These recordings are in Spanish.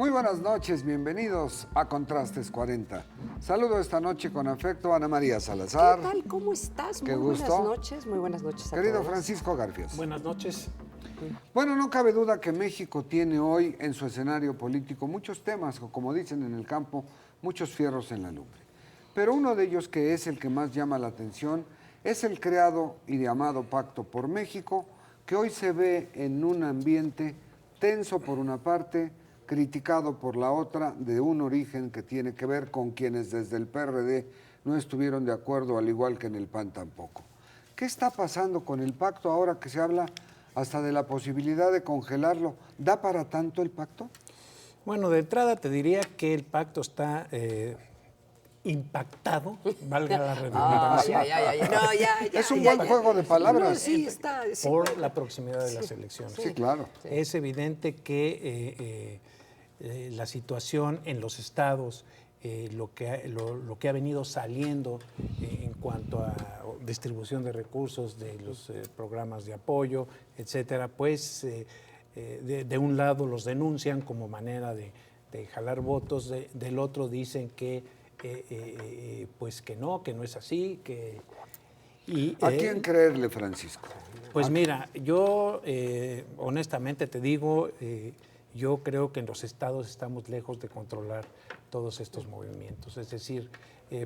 Muy buenas noches, bienvenidos a Contrastes 40. Saludo esta noche con afecto a Ana María Salazar. ¿Qué tal? ¿Cómo estás? Qué muy gusto. buenas noches, muy buenas noches a Querido todos. Francisco Garfias. Buenas noches. Bueno, no cabe duda que México tiene hoy en su escenario político muchos temas, o como dicen en el campo, muchos fierros en la lumbre. Pero uno de ellos, que es el que más llama la atención, es el creado y llamado Pacto por México, que hoy se ve en un ambiente tenso por una parte, criticado por la otra, de un origen que tiene que ver con quienes desde el PRD no estuvieron de acuerdo, al igual que en el PAN tampoco. ¿Qué está pasando con el pacto ahora que se habla hasta de la posibilidad de congelarlo? ¿Da para tanto el pacto? Bueno, de entrada te diría que el pacto está impactado, valga la redundancia, Es un buen juego de palabras. No, sí, está, sí, por bueno. la proximidad de las elecciones. Sí, claro. Es evidente que la situación en los estados, lo que ha venido saliendo en cuanto a distribución de recursos de los programas de apoyo, etcétera, pues de un lado los denuncian como manera de jalar votos, del otro dicen que pues que no es así, ¿A quién creerle, Francisco? Pues mira, yo honestamente te digo, yo creo que en los estados estamos lejos de controlar todos estos movimientos. Es decir,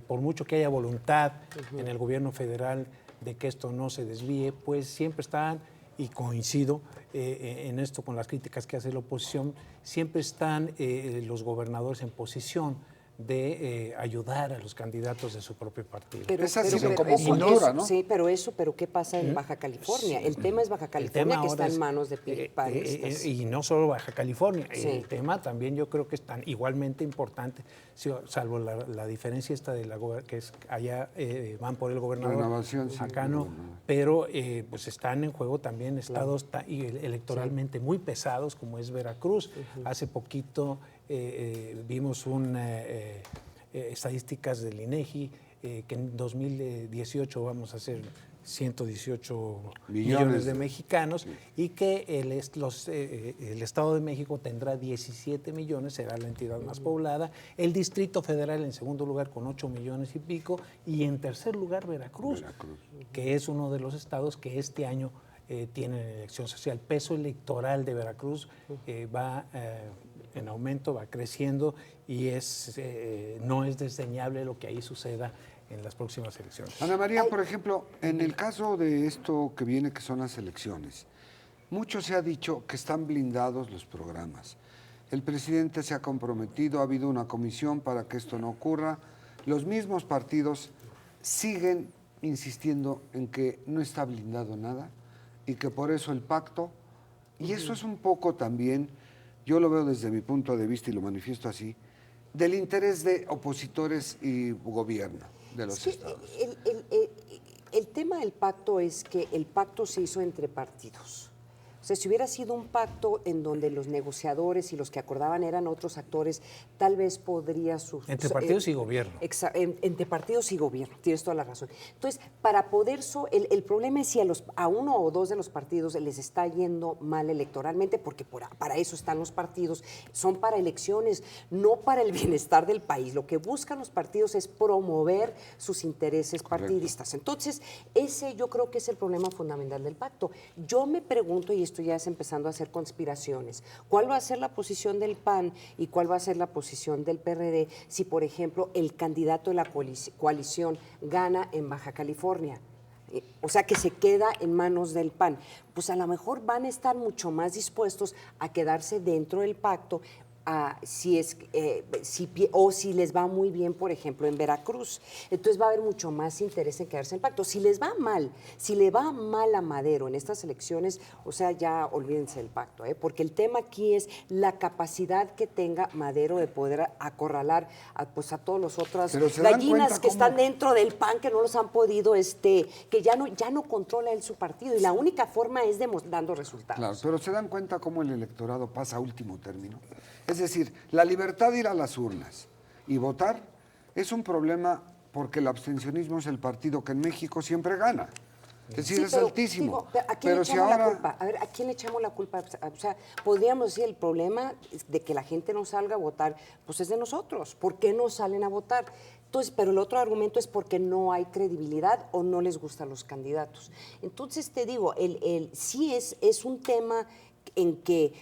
por mucho que haya voluntad en el gobierno federal de que esto no se desvíe, pues siempre están, y coincido en esto con las críticas que hace la oposición, siempre están los gobernadores en posición de ayudar a los candidatos de su propio partido. Esa ha sido como cultura, ¿no? Sí, pero ¿qué pasa en Baja California? El tema es Baja California, que está en manos de panistas. Y no solo Baja California, Sí. el tema también yo creo que es tan igualmente importante, salvo la diferencia esta de que es allá van por el gobernador, Renovación, sí, acá no, pero pues están en juego también estados electoralmente muy pesados como es Veracruz. Hace poquito vimos estadísticas del INEGI que en 2018 vamos a hacer 118 millones de mexicanos y que el Estado de México tendrá 17 millones, será la entidad más poblada, el Distrito Federal en segundo lugar con 8 millones y pico y en tercer lugar Veracruz, que es uno de los estados que este año tienen elección social. El peso electoral de Veracruz va en aumento, va creciendo y no es desdeñable lo que ahí suceda en las próximas elecciones. Ana María, por ejemplo, en el caso de esto que viene, que son las elecciones, mucho se ha dicho que están blindados los programas. El presidente se ha comprometido, ha habido una comisión para que esto no ocurra. Los mismos partidos siguen insistiendo en que no está blindado nada y que por eso el pacto, y eso es un poco también, yo lo veo desde mi punto de vista y lo manifiesto así, del interés de opositores y gobierno de los estados. El tema del pacto es que el pacto se hizo entre partidos. O sea, si hubiera sido un pacto en donde los negociadores y los que acordaban eran otros actores, tal vez podría suceder. Entre partidos y gobierno. Entre partidos y gobierno, tienes toda la razón. Entonces, para poder, el problema es si a uno o dos de los partidos les está yendo mal electoralmente, porque para eso están los partidos, son para elecciones, no para el bienestar del país. Lo que buscan los partidos es promover sus intereses partidistas. Entonces, ese yo creo que es el problema fundamental del pacto. Yo me pregunto, y esto ya es empezando a hacer conspiraciones, ¿cuál va a ser la posición del PAN y cuál va a ser la posición del PRD si, por ejemplo, el candidato de la coalición gana en Baja California? O sea, que se queda en manos del PAN. Pues a lo mejor van a estar mucho más dispuestos a quedarse dentro del pacto si les va muy bien, por ejemplo, en Veracruz. Entonces va a haber mucho más interés en quedarse en el pacto. Si les va mal, si le va mal a Madero en estas elecciones, o sea, ya olvídense del pacto, porque el tema aquí es la capacidad que tenga Madero de poder acorralar a todos los otros gallinas que están dentro del PAN, que no los han podido, que ya no controla él su partido, y la única forma es dando resultados. Claro, pero se dan cuenta cómo el electorado pasa a último término. Es decir, la libertad de ir a las urnas y votar es un problema porque el abstencionismo es el partido que en México siempre gana. Es decir, Sí, es pero, altísimo. digo, ¿a quién le si echamos la ahora... culpa? A ver, ¿a quién le echamos la culpa? O sea, podríamos decir, el problema de que la gente no salga a votar, pues es de nosotros. ¿Por qué no salen a votar? Entonces, pero el otro argumento es porque no hay credibilidad o no les gustan los candidatos. Entonces, te digo, sí es un tema en que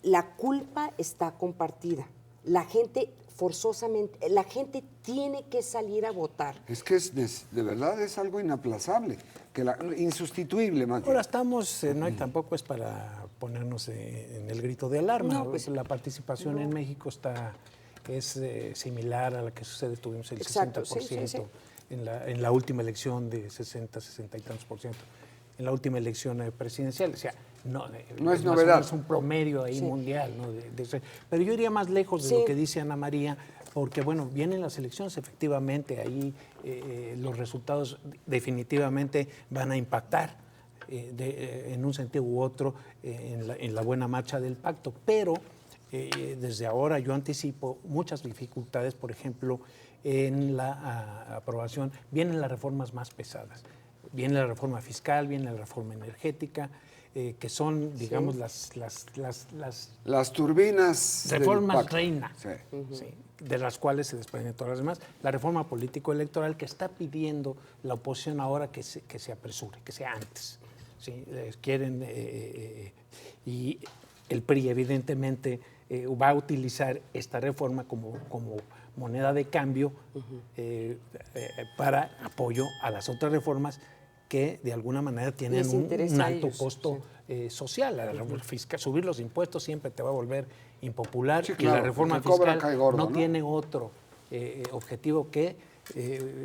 la culpa está compartida. La gente forzosamente, la gente tiene que salir a votar. Es que de verdad es algo inaplazable, insustituible más bien. Ahora estamos, tampoco es para ponernos en el grito de alarma. No, pues, la participación en México es similar a la que sucede, tuvimos el Exacto, 60% sí. en la última elección de 60 y tantos por ciento, en la última elección presidencial. O sea, no es novedad. Es un promedio ahí mundial, ¿no? Pero yo iría más lejos de lo que dice Ana María, porque bueno, vienen las elecciones, efectivamente, ahí los resultados definitivamente van a impactar en un sentido u otro en la buena marcha del pacto, pero desde ahora yo anticipo muchas dificultades, por ejemplo, en la aprobación. Vienen las reformas más pesadas, viene la reforma fiscal, viene la reforma energética, que son, digamos, las turbinas reformas reina, sí. Sí, de las cuales se desprenden todas las demás. La reforma político-electoral que está pidiendo la oposición ahora que se apresure, que sea antes. ¿Sí? Quieren, y el PRI evidentemente va a utilizar esta reforma como moneda de cambio para apoyo a las otras reformas que de alguna manera tienen un alto costo social. Subir los impuestos siempre te va a volver impopular, sí, claro, y la reforma fiscal gordo, no tiene otro objetivo que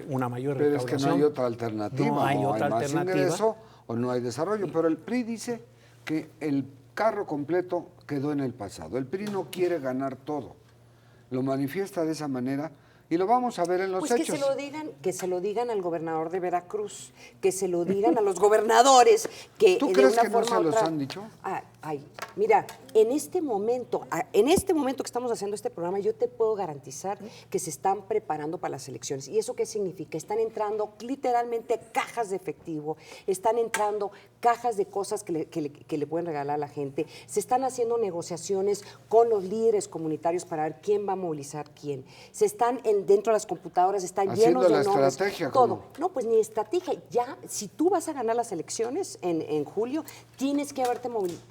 una mayor recaudación. Pero es que no hay otra alternativa. No hay otra alternativa. Más ingreso o no hay desarrollo. Pero el PRI dice que el carro completo quedó en el pasado. El PRI no quiere ganar todo. Lo manifiesta de esa manera y lo vamos a ver en los hechos. Que se lo digan al gobernador de Veracruz, que se lo digan a los gobernadores. ¿Tú crees que no se los han dicho? Mira, en este momento que estamos haciendo este programa, yo te puedo garantizar que se están preparando para las elecciones. ¿Y eso qué significa? Están entrando literalmente cajas de efectivo, están entrando cajas de cosas que le pueden regalar a la gente, se están haciendo negociaciones con los líderes comunitarios para ver quién va a movilizar quién. Se están dentro de las computadoras, están haciendo llenos de la nombres. Estrategia, todo. ¿cómo? No, pues ni estrategia. Ya, si tú vas a ganar las elecciones en julio, tienes que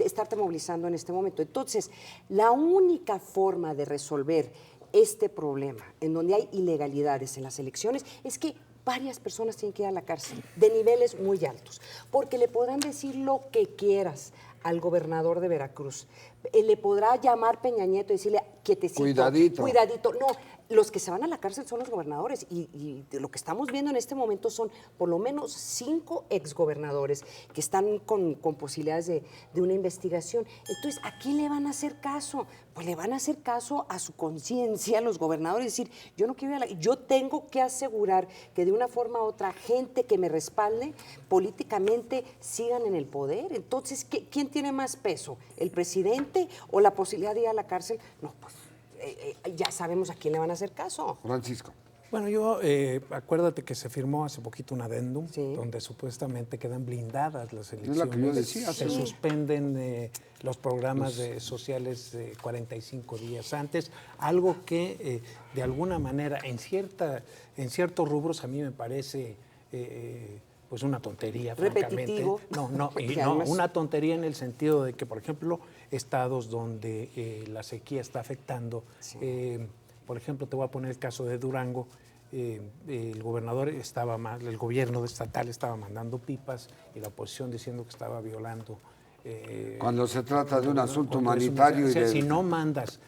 estarte movilizando en este momento. Entonces, la única forma de resolver este problema, en donde hay ilegalidades en las elecciones, es que varias personas tienen que ir a la cárcel, de niveles muy altos, porque le podrán decir lo que quieras al gobernador de Veracruz. Le podrá llamar Peña Nieto y decirle, quietecito, cuidadito. No, los que se van a la cárcel son los gobernadores y lo que estamos viendo en este momento son por lo menos 5 exgobernadores que están con posibilidades de una investigación. Entonces, ¿a quién le van a hacer caso? Pues le van a hacer caso a su conciencia, los gobernadores, decir, yo no quiero ir a yo tengo que asegurar que de una forma u otra gente que me respalde políticamente sigan en el poder. Entonces, ¿quién tiene más peso? ¿El presidente o la posibilidad de ir a la cárcel? No, pues ya sabemos a quién le van a hacer caso. Francisco. Bueno, acuérdate que se firmó hace poquito un adendum donde supuestamente quedan blindadas las elecciones. Es lo que yo decía. Se suspenden los programas sociales 45 días antes, algo que de alguna manera en ciertos rubros a mí me parece pues una tontería, repetitivo. Francamente. No, una tontería en el sentido de que, por ejemplo, estados donde la sequía está afectando, por ejemplo, te voy a poner el caso de Durango. El gobernador el gobierno estatal estaba mandando pipas y la oposición diciendo que estaba violando. Cuando se trata de un asunto humanitario. Si no mandas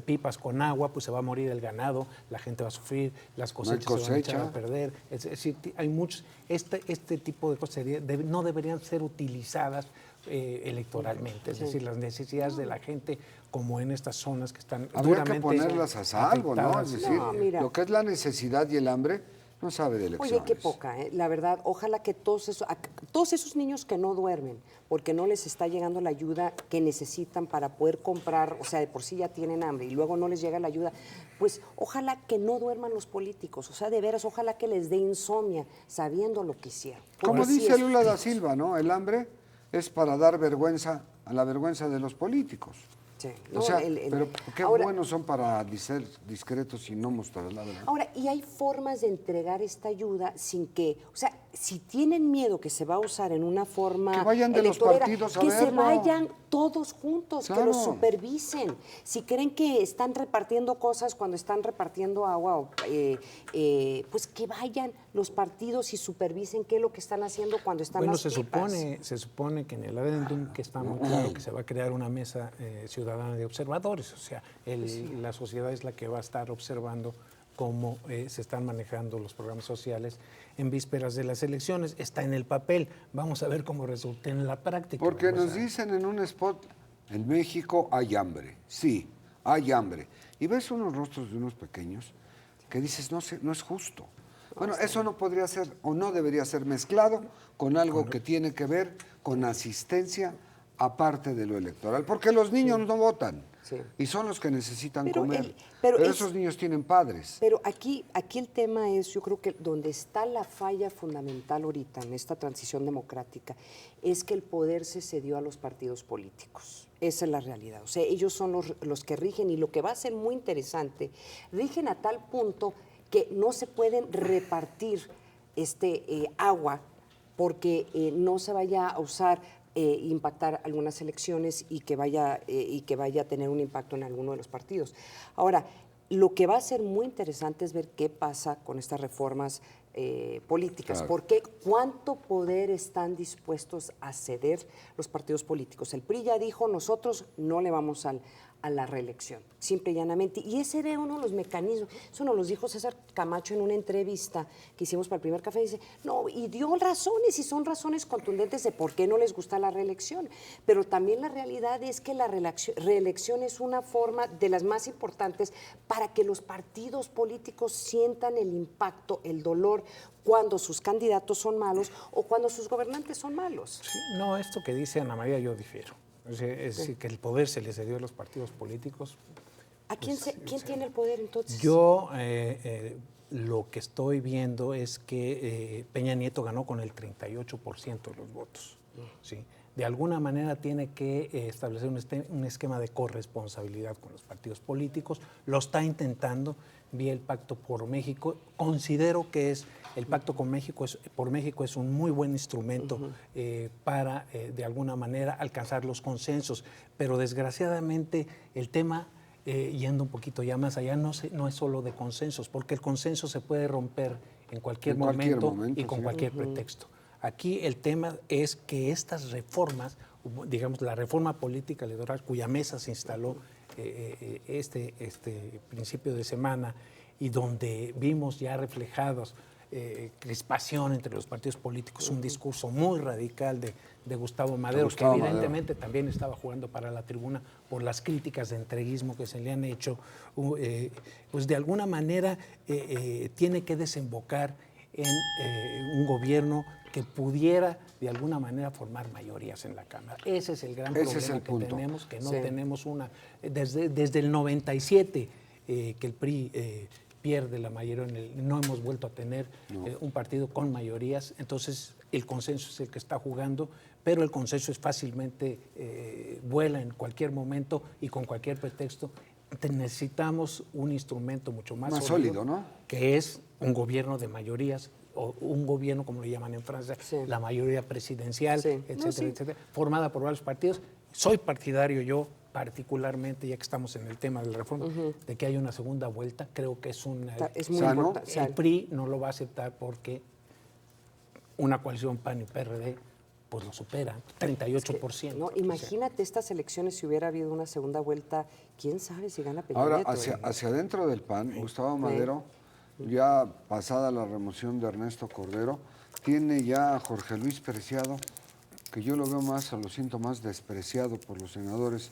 pipas con agua, pues se va a morir el ganado, la gente va a sufrir, las cosechas se van a echar a perder. Es decir, hay muchos. Este tipo de cosas no deberían ser utilizadas electoralmente. Es decir, las necesidades de la gente, como en estas zonas que están habría duramente que ponerlas a salvo, ¿no? Es decir, no, lo que es la necesidad y el hambre No sabe de elecciones. Oye, qué poca, ¿eh? La verdad, ojalá que todos esos niños que no duermen, porque no les está llegando la ayuda que necesitan para poder comprar, o sea, de por sí ya tienen hambre y luego no les llega la ayuda, pues ojalá que no duerman los políticos, o sea, de veras, ojalá que les dé insomnia sabiendo lo que hicieron. Como Porque sí dice es- Lula da Silva, ¿no? El hambre es para dar vergüenza a la vergüenza de los políticos. Sí, O no, sea, el- pero qué ahora- buenos son para ser discretos y no mostrar la verdad. Ahora, y hay formas de entregar esta ayuda sin que, o sea, si tienen miedo que se va a usar en una forma Que vayan de los electorera, partidos a que se verlo. vayan todos juntos, que Claro. los supervisen. Si creen que están repartiendo cosas cuando están repartiendo agua, pues que vayan los partidos y supervisen qué es lo que están haciendo cuando están Bueno, las se pipas. supone que en el adendum que está muy claro que se va a crear una mesa ciudadana de observadores, o sea, la sociedad es la que va a estar observando cómo se están manejando los programas sociales en vísperas de las elecciones. Está en el papel, vamos a ver cómo resulta en la práctica. Porque Vamos nos a- dicen en un spot, en México hay hambre. Sí, hay hambre. Y ves unos rostros de unos pequeños que dices, no es justo. Bueno, eso no podría ser o no debería ser mezclado con algo que tiene que ver con asistencia aparte de lo electoral. Porque los niños no votan Sí. y son los que necesitan Pero comer. pero Pero es- esos niños tienen padres. Pero aquí el tema es, yo creo que donde está la falla fundamental ahorita en esta transición democrática, es que el poder se cedió a los partidos políticos. Esa es la realidad. O sea, ellos son los que rigen y lo que va a ser muy interesante, rigen a tal punto que no se pueden repartir agua porque no se vaya a usar impactar algunas elecciones y que vaya a tener un impacto en alguno de los partidos. Ahora, lo que va a ser muy interesante es ver qué pasa con estas reformas políticas, Claro. porque cuánto poder están dispuestos a ceder los partidos políticos. El PRI ya dijo, nosotros no le vamos a la reelección, simple y llanamente. Y ese era uno de los mecanismos, eso nos lo dijo César Camacho en una entrevista que hicimos para el primer café, dice, no, y dio razones, y son razones contundentes de por qué no les gusta la reelección. Pero también la realidad es que la reelección es una forma de las más importantes para que los partidos políticos sientan el impacto, el dolor, cuando sus candidatos son malos o cuando sus gobernantes son malos. Sí, no, esto que dice Ana María yo difiero. Es decir, que el poder se le cedió a los partidos políticos. ¿A quién, quién tiene el poder entonces? Yo lo que estoy viendo es que Peña Nieto ganó con el 38% de los votos. ¿Sí? De alguna manera tiene que establecer un esquema de corresponsabilidad con los partidos políticos. Lo está intentando vía el Pacto por México. Considero que el Pacto por México es un muy buen instrumento para, de alguna manera, alcanzar los consensos. Pero desgraciadamente el tema, yendo un poquito ya más allá, no es solo de consensos, porque el consenso se puede romper en cualquier momento y con sí. cualquier pretexto. Aquí el tema es que estas reformas, digamos la reforma política electoral cuya mesa se instaló este principio de semana y donde vimos ya reflejados crispación entre los partidos políticos, un discurso muy radical de Gustavo Madero, que evidentemente también estaba jugando para la tribuna por las críticas de entreguismo que se le han hecho, pues de alguna manera tiene que desembocar en un gobierno que pudiera de alguna manera formar mayorías en la Cámara. Ese es el gran problema que tenemos, que no tenemos una... Desde el 97 que el PRI pierde la mayoría, no hemos vuelto a tener un partido con mayorías, entonces el consenso es el que está jugando, pero el consenso es fácilmente vuela en cualquier momento y con cualquier pretexto. Necesitamos un instrumento mucho más sólido, ¿no? Que es un gobierno de mayorías, o un gobierno, como lo llaman en Francia, la mayoría presidencial, etcétera, etcétera, formada por varios partidos. Soy partidario yo, particularmente, ya que estamos en el tema de la reforma, de que haya una segunda vuelta. Creo que es muy importante. El PRI no lo va a aceptar porque una coalición PAN y PRD pues lo supera, 38%. Es que, no, imagínate estas elecciones si hubiera habido una segunda vuelta, quién sabe si gana Peña Ahora, Nieto, hacia adentro del PAN, Gustavo Madero, ya pasada la remoción de Ernesto Cordero, tiene ya a Jorge Luis Preciado, que yo lo veo más, o lo siento más despreciado por los senadores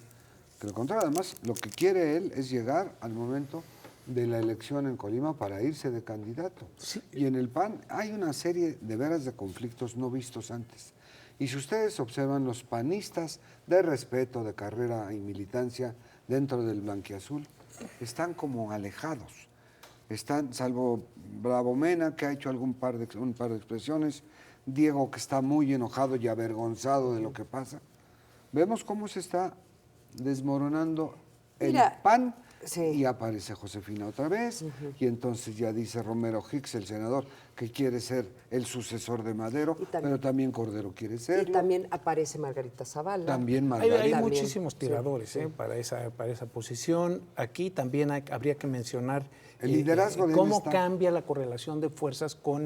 que lo contrario. Además, lo que quiere él es llegar al momento de la elección en Colima para irse de candidato. Sí. Y en el PAN hay una serie de veras de conflictos no vistos antes. Y si ustedes observan, los panistas de respeto, de carrera y militancia dentro del blanquiazul están como alejados. Están, salvo Bravo Mena, que ha hecho un par de expresiones, Diego, que está muy enojado y avergonzado de lo que pasa. Vemos cómo se está desmoronando el PAN. Sí. Y aparece Josefina otra vez, y entonces ya dice Romero Hicks, el senador, que quiere ser el sucesor de Madero, pero también Cordero quiere serlo. Y también aparece Margarita Zavala. También Margarita. Hay muchísimos tiradores para esa posición. Aquí también habría que mencionar el liderazgo de cómo cambia la correlación de fuerzas con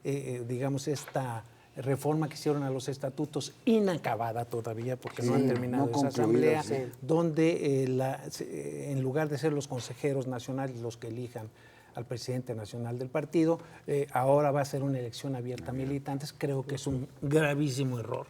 digamos, esta reforma que hicieron a los estatutos, inacabada todavía, porque no han terminado esa asamblea, donde en lugar de ser los consejeros nacionales los que elijan al presidente nacional del partido, ahora va a ser una elección abierta a militantes. Creo que es un gravísimo error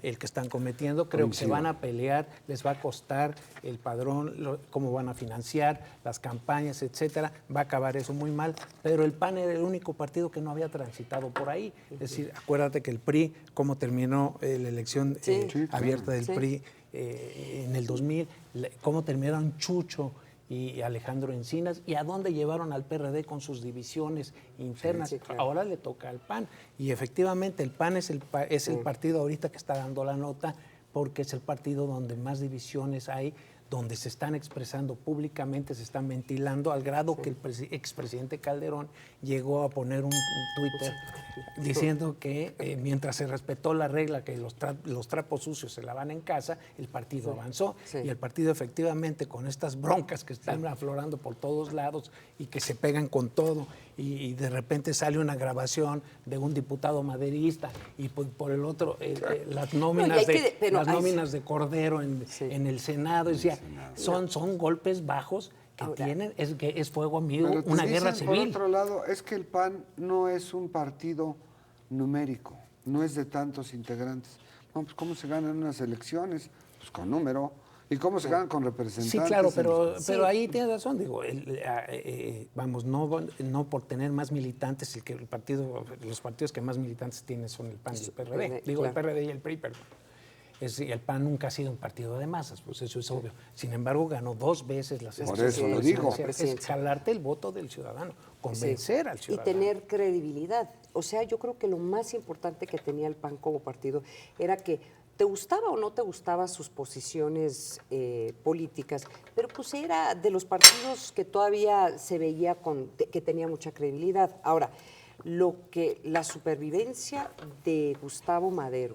el que están cometiendo. Creo que se van a pelear, les va a costar el padrón, cómo van a financiar las campañas, etcétera. Va a acabar eso muy mal, pero el PAN era el único partido que no había transitado por ahí. Es decir, acuérdate que el PRI, cómo terminó la elección abierta del PRI en el 2000, cómo terminaron Chucho y Alejandro Encinas, y a dónde llevaron al PRD con sus divisiones internas. Ahora le toca al PAN, y efectivamente el PAN es el partido ahorita que está dando la nota, porque es el partido donde más divisiones hay, donde se están expresando públicamente, se están ventilando, al grado que el expresidente Calderón llegó a poner un Twitter diciendo que mientras se respetó la regla que los trapos sucios se lavan en casa, el partido avanzó. Y el partido efectivamente, con estas broncas que están aflorando por todos lados y que se pegan con todo, y de repente sale una grabación de un diputado maderista, y por el otro las nóminas de Cordero en el Senado, decía, son golpes bajos que tienen, es fuego amigo, una guerra civil. Por otro lado, es que el PAN no es un partido numérico, no es de tantos integrantes. No, pues ¿cómo se ganan unas elecciones? Pues con número. ¿Y cómo se ganan con representantes? Sí, claro, pero ahí tienes razón. Digo, vamos, no por tener más militantes, los partidos que más militantes tienen son el PAN y el PRD. Digo, el PRD y el PRI, perdón. El PAN nunca ha sido un partido de masas, pues eso es obvio. Sin embargo, ganó 2 veces las elecciones. Por eso lo digo. Es jalarte el voto del ciudadano, convencer al ciudadano. Y tener credibilidad. O sea, yo creo que lo más importante que tenía el PAN como partido era que te gustaba o no te gustaban sus posiciones políticas, pero pues era de los partidos que todavía se veía que tenía mucha credibilidad. Ahora, la supervivencia de Gustavo Madero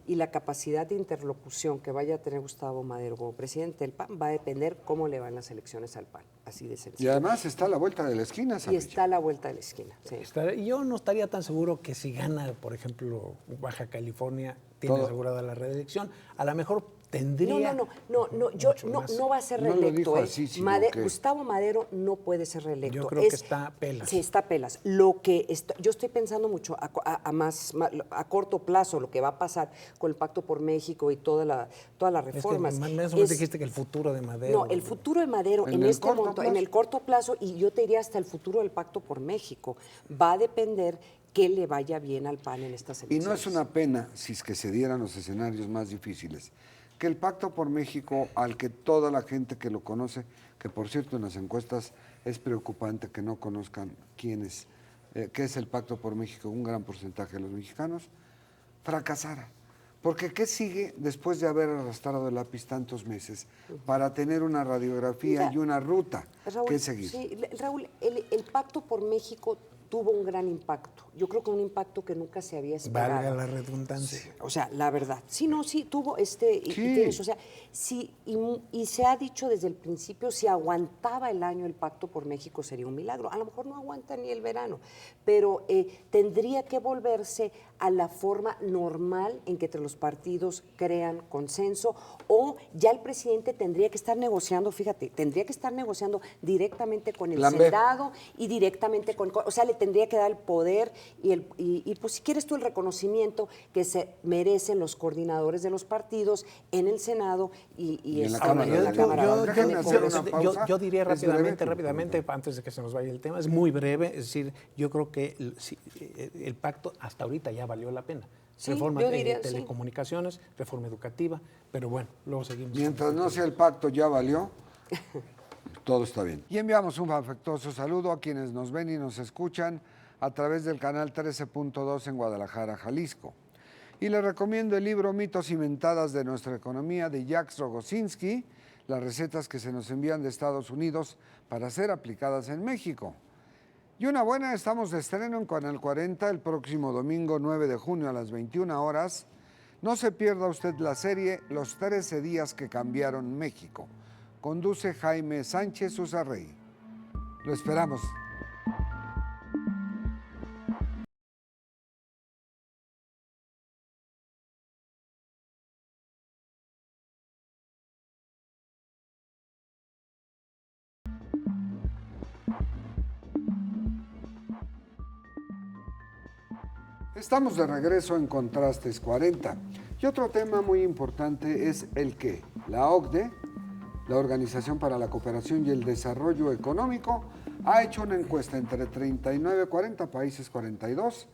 y la capacidad de interlocución que vaya a tener Gustavo Madero como presidente del PAN va a depender cómo le van las elecciones al PAN, así de sencillo. Y además está a la vuelta de la esquina, ¿sabes? Y está a la vuelta de la esquina, sí. Yo no estaría tan seguro que si gana, por ejemplo, Baja California, tiene asegurada la reelección. A lo mejor tendría... No va a ser reelecto. No lo dijo así, sino que... Gustavo Madero no puede ser reelecto. Yo creo que está a pelas. Sí, está a pelas. Yo estoy pensando mucho a corto plazo lo que va a pasar con el Pacto por México y todas las reformas. Es que más o menos dijiste que el futuro de Madero... No, el futuro de Madero en el corto plazo, y yo te diría hasta el futuro del Pacto por México, va a depender que le vaya bien al PAN en estas elecciones. Y no es una pena, si es que se dieran los escenarios más difíciles, que el Pacto por México, al que toda la gente que lo conoce, que por cierto en las encuestas es preocupante que no conozcan qué es el Pacto por México, un gran porcentaje de los mexicanos, fracasara. Porque ¿qué sigue después de haber arrastrado el lápiz tantos meses para tener una radiografía y una ruta? Raúl, ¿Qué seguir? Sí, Raúl, el Pacto por México tuvo un gran impacto. Yo creo que un impacto que nunca se había esperado. Valga la redundancia. Sí, o sea, la verdad. Sí, tuvo o sea, sí, y se ha dicho desde el principio, si aguantaba el año el Pacto por México sería un milagro. A lo mejor no aguanta ni el verano, pero tendría que volverse a la forma normal en que entre los partidos crean consenso, o ya el presidente tendría que estar negociando, fíjate, directamente con el Senado y directamente o sea, le tendría que dar el poder y pues si quieres tú el reconocimiento que se merecen los coordinadores de los partidos en el Senado y en la Cámara. Yo diría rápidamente, antes de que se nos vaya el tema, es muy breve, es decir, yo creo que el pacto hasta ahorita ya valió la pena. Sí, Reforma yo de diría, telecomunicaciones, reforma educativa, pero bueno, luego seguimos. Mientras no sea el pacto ya valió, todo está bien. Y enviamos un afectuoso saludo a quienes nos ven y nos escuchan a través del canal 13.2 en Guadalajara, Jalisco. Y les recomiendo el libro Mitos y Mentadas de nuestra economía de Jacques Rogozinski, las recetas que se nos envían de Estados Unidos para ser aplicadas en México. Y una buena, estamos de estreno en Canal 40 el próximo domingo 9 de junio a las 21 horas. No se pierda usted la serie Los 13 días que cambiaron México. Conduce Jaime Sánchez Uzarrey. Lo esperamos. Estamos de regreso en Contrastes 40. Y otro tema muy importante es el que la OCDE, la Organización para la Cooperación y el Desarrollo Económico, ha hecho una encuesta entre 39, 40 países, 42,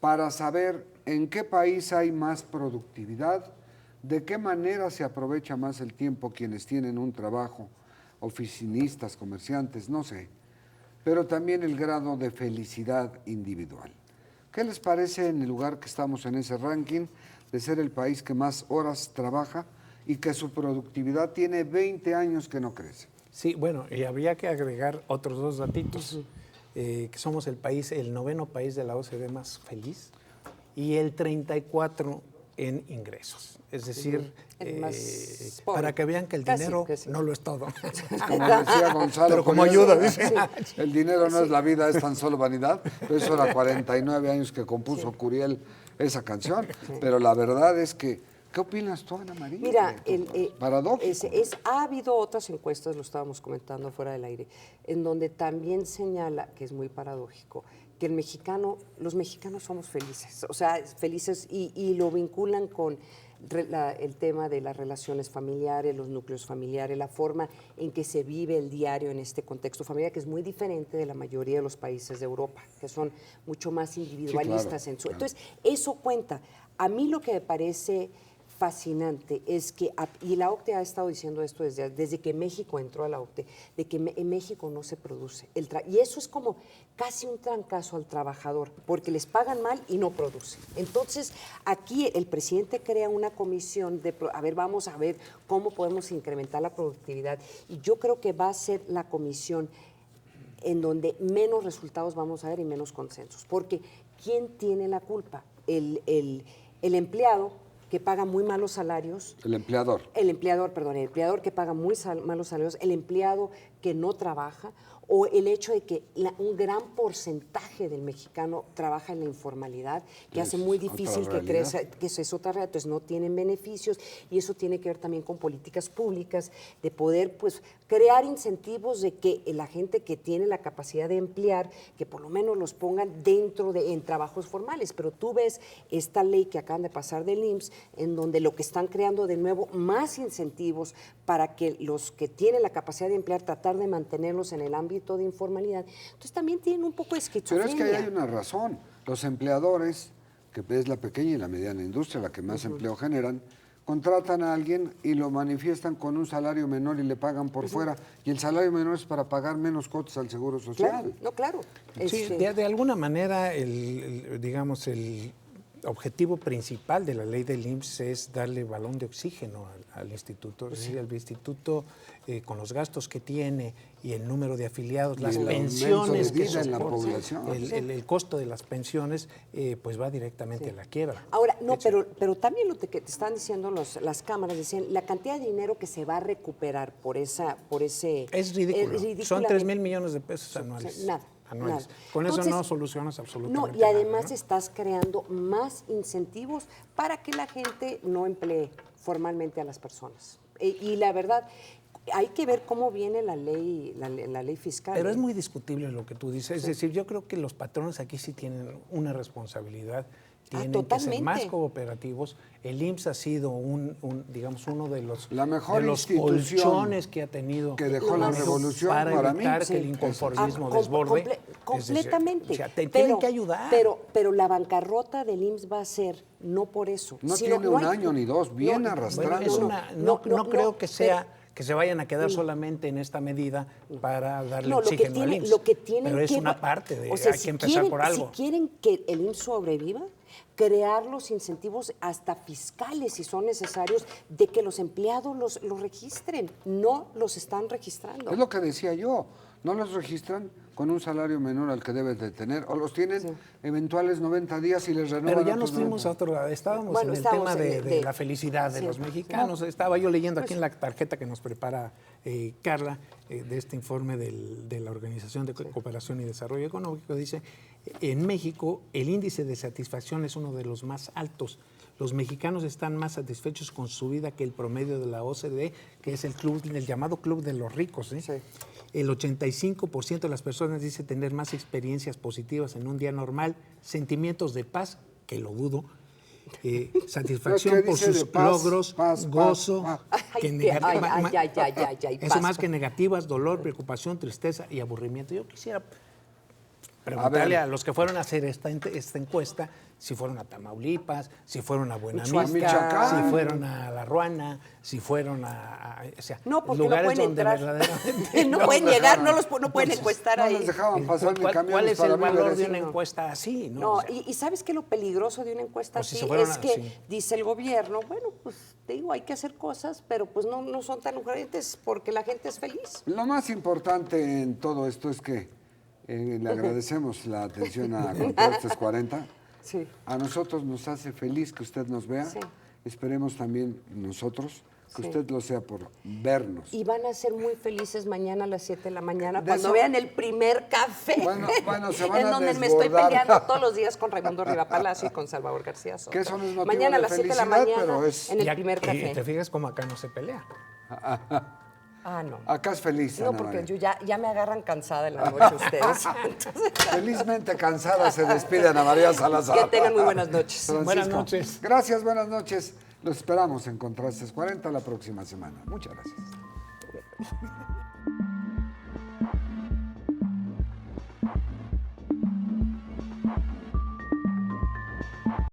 para saber en qué país hay más productividad, de qué manera se aprovecha más el tiempo quienes tienen un trabajo, oficinistas, comerciantes, no sé, pero también el grado de felicidad individual. ¿Qué les parece en el lugar que estamos en ese ranking de ser el país que más horas trabaja y que su productividad tiene 20 años que no crece? Sí, bueno, y habría que agregar otros dos datitos, que somos el 9º país de la OCDE más feliz y el 34 en ingresos. Es decir, para que vean que el dinero no lo es todo. Como decía Gonzalo, pero como ayuda, dice. El dinero no es la vida, es tan solo vanidad. Eso era 49 años que compuso Curiel esa canción. Pero la verdad es que, ¿qué opinas tú, Ana María? Mira, paradójico. ha habido otras encuestas, lo estábamos comentando fuera del aire, en donde también señala, que es muy paradójico, que los mexicanos somos felices, o sea, felices y lo vinculan con el tema de las relaciones familiares, los núcleos familiares, la forma en que se vive el diario en este contexto familiar, que es muy diferente de la mayoría de los países de Europa, que son mucho más individualistas. Sí, claro. Entonces, eso cuenta. A mí lo que me parece fascinante es que, y la OCDE ha estado diciendo esto desde que México entró a la OCDE, de que en México no se produce. Y eso es como casi un trancazo al trabajador, porque les pagan mal y no producen. Entonces, aquí el presidente crea una comisión vamos a ver cómo podemos incrementar la productividad. Y yo creo que va a ser la comisión en donde menos resultados vamos a ver y menos consensos. Porque, ¿quién tiene la culpa? El empleado, que paga muy malos salarios. El empleador. El empleador que paga muy malos salarios, el empleado que no trabaja, o el hecho de que un gran porcentaje del mexicano trabaja en la informalidad, que hace muy difícil que crezca, que eso es otra realidad, entonces no tienen beneficios, y eso tiene que ver también con políticas públicas, de poder pues crear incentivos de que la gente que tiene la capacidad de emplear, que por lo menos los pongan en trabajos formales. Pero tú ves esta ley que acaban de pasar del IMSS, en donde lo que están creando de nuevo más incentivos para que los que tienen la capacidad de emplear, tratar de mantenerlos en el ámbito de informalidad. Entonces también tienen un poco de esquizofrenia. Pero es que ahí hay una razón. Los empleadores, que es la pequeña y la mediana industria, la que más empleo generan, contratan a alguien y lo manifiestan con un salario menor y le pagan por fuera. Y el salario menor es para pagar menos cuotas al Seguro Social. Claro. Sí, de alguna manera, digamos, el objetivo principal de la ley del IMSS es darle balón de oxígeno al instituto. Es decir, el instituto, con los gastos que tiene y el número de afiliados, las pensiones que en la población, el costo de las pensiones, pues va directamente a la quiebra. Ahora, pero también lo que te están diciendo las cámaras, decían, la cantidad de dinero que se va a recuperar por ese... Es ridículo. Son 3,000 millones de pesos anuales. Nada. Con Entonces, eso no solucionas absolutamente nada. Y además nada, ¿no? estás creando más incentivos para que la gente no emplee formalmente a las personas. Y la verdad, hay que ver cómo viene la ley fiscal. Pero es muy discutible lo que tú dices. Es decir, yo creo que los patrones aquí sí tienen una responsabilidad. Tienen que ser más cooperativos. El IMSS ha sido digamos, uno de los, la mejor colchones que ha tenido que dejó la revolución para evitar que el inconformismo desborde. Completamente. O sea, tienen que ayudar. Pero la bancarrota del IMSS va a ser no por eso. No tiene un año ni dos, bien arrastrando. No creo que sea... que se vayan a quedar solamente en esta medida para darle oxígeno al IMSS. Pero es una parte de, hay que empezar por algo. Si quieren que el IMSS sobreviva, crear los incentivos hasta fiscales, si son necesarios, de que los empleados los registren. No los están registrando. Es lo que decía yo, no los registran con un salario menor al que debes de tener, o los tienen eventuales 90 días y les renuevan. Pero ya nos fuimos a otro lado, estábamos en el tema de la felicidad de los mexicanos. Estaba yo leyendo aquí en la tarjeta que nos prepara Carla, de este informe de la Organización de Cooperación y Desarrollo Económico, dice, en México el índice de satisfacción es uno de los más altos. Los mexicanos están más satisfechos con su vida que el promedio de la OCDE, que es el llamado club de los ricos. Sí. El 85% de las personas dice tener más experiencias positivas en un día normal, sentimientos de paz, que lo dudo, satisfacción por sus logros, gozo, eso más que negativas, dolor, preocupación, tristeza y aburrimiento. Yo quisiera preguntarle a los que fueron a hacer esta encuesta si fueron a Tamaulipas, si fueron a Buenavista, si fueron a La Ruana, si fueron o sea, no, porque lugares no pueden donde entrar. verdaderamente no pueden llegar, no pueden encuestar ahí. No les dejaban pasar ni camiones. ¿Cuál es el valor de una no. encuesta así? No, o sea, y ¿sabes qué? Lo peligroso de una encuesta si así es que dice el gobierno, bueno, pues te digo, hay que hacer cosas, pero pues no son tan urgentes porque la gente es feliz. Lo más importante en todo esto es que le agradecemos la atención a Contrastes 40. Sí. A nosotros nos hace feliz que usted nos vea. Sí. Esperemos también nosotros que usted lo sea por vernos. Y van a ser muy felices mañana a las 7 de la mañana cuando vean el primer café. Bueno, se van en a donde desbordar. me estoy peleando todos los días con Raimundo Riva Palacio y con Salvador García Soto. Que eso no es motivo mañana a de las 7 de la felicidad, mañana pero es... en el primer café. Y te fijas como acá no se pelea. No. Acá es feliz, No, Ana porque María. ya me agarran cansada en la noche ustedes. Entonces, Felizmente cansada se despide Ana María Salazar. que tengan muy buenas noches. Francisco, buenas noches. Gracias, buenas noches. Los esperamos en Contrastes 40 la próxima semana. Muchas gracias.